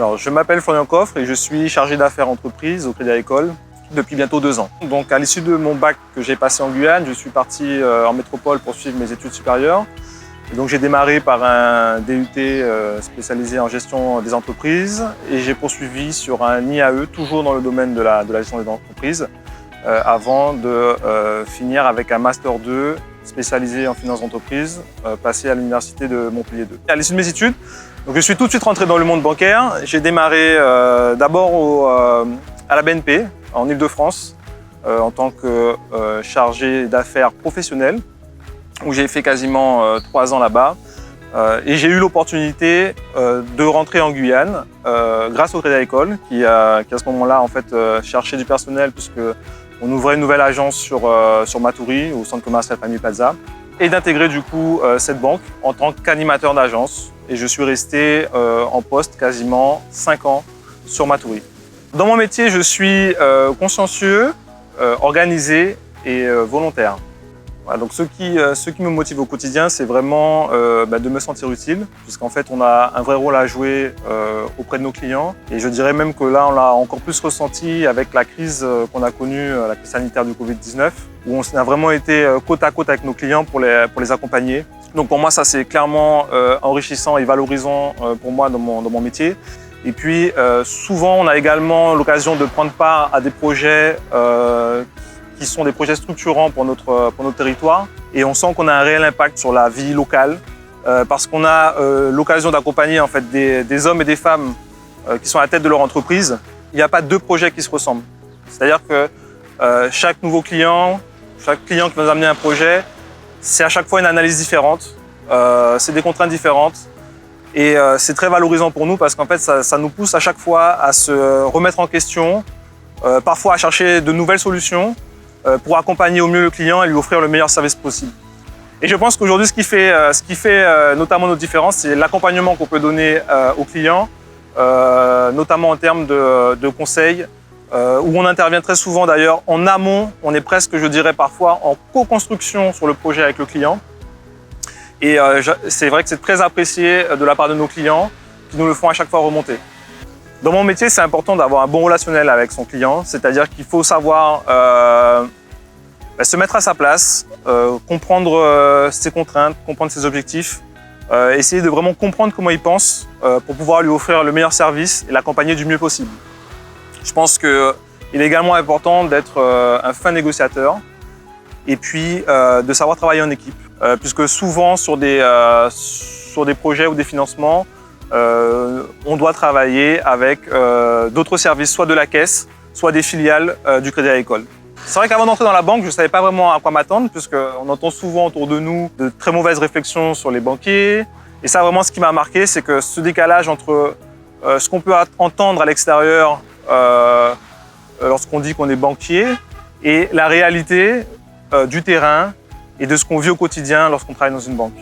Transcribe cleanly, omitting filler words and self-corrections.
Alors, je m'appelle Florian Coffre et je suis chargé d'affaires entreprises au Crédit Agricole depuis bientôt 2 ans. Donc, à l'issue de mon bac que j'ai passé en Guyane, je suis parti en métropole pour suivre mes études supérieures. Et donc, j'ai démarré par un DUT spécialisé en gestion des entreprises et j'ai poursuivi sur un IAE, toujours dans le domaine de la gestion des entreprises, avant de finir avec un Master 2 spécialisé en finance d'entreprise, passé à l'Université de Montpellier 2. À l'issue de mes études, donc je suis tout de suite rentré dans le monde bancaire. J'ai démarré d'abord à la BNP, en Île-de-France, en tant que chargé d'affaires professionnel, où j'ai fait quasiment 3 ans là-bas. Et j'ai eu l'opportunité de rentrer en Guyane grâce au Crédit Agricole, qui à ce moment-là en fait, cherchait du personnel puisqu'on ouvrait une nouvelle agence sur Matoury, au centre commercial Famille Plaza, et d'intégrer du coup cette banque en tant qu'animateur d'agence. Et je suis resté en poste quasiment 5 ans sur Matoury. Dans mon métier, je suis consciencieux, organisé et volontaire. Voilà, donc ce qui me motive au quotidien, c'est vraiment de me sentir utile, puisqu'en fait, on a un vrai rôle à jouer auprès de nos clients. Et je dirais même que là, on l'a encore plus ressenti avec la crise qu'on a connue, la crise sanitaire du Covid-19, où on a vraiment été côte à côte avec nos clients pour les accompagner. Donc pour moi, ça c'est clairement enrichissant et valorisant pour moi dans mon métier. Et puis souvent, on a également l'occasion de prendre part à des projets qui sont des projets structurants pour notre territoire. Et on sent qu'on a un réel impact sur la vie locale parce qu'on a l'occasion d'accompagner en fait, des hommes et des femmes qui sont à la tête de leur entreprise. Il n'y a pas 2 projets qui se ressemblent. C'est-à-dire que chaque nouveau client, chaque client qui va nous amener un projet, c'est à chaque fois une analyse différente, c'est des contraintes différentes et c'est très valorisant pour nous parce qu'en fait ça nous pousse à chaque fois à se remettre en question, parfois à chercher de nouvelles solutions pour accompagner au mieux le client et lui offrir le meilleur service possible. Et je pense qu'aujourd'hui ce qui fait notamment notre différence, c'est l'accompagnement qu'on peut donner aux clients, notamment en termes de conseils, où on intervient très souvent d'ailleurs en amont, on est presque, je dirais parfois, en co-construction sur le projet avec le client. Et c'est vrai que c'est très apprécié de la part de nos clients qui nous le font à chaque fois remonter. Dans mon métier, c'est important d'avoir un bon relationnel avec son client, c'est-à-dire qu'il faut savoir se mettre à sa place, comprendre ses contraintes, comprendre ses objectifs, essayer de vraiment comprendre comment il pense pour pouvoir lui offrir le meilleur service et l'accompagner du mieux possible. Je pense qu'il est également important d'être un fin négociateur et puis de savoir travailler en équipe. Puisque souvent sur des projets ou des financements, on doit travailler avec d'autres services, soit de la caisse, soit des filiales du Crédit Agricole. C'est vrai qu'avant d'entrer dans la banque, je ne savais pas vraiment à quoi m'attendre, puisqu'on entend souvent autour de nous de très mauvaises réflexions sur les banquiers. Et ça, vraiment, ce qui m'a marqué, c'est que ce décalage entre ce qu'on peut entendre à l'extérieur lorsqu'on dit qu'on est banquier et la réalité du terrain et de ce qu'on vit au quotidien lorsqu'on travaille dans une banque.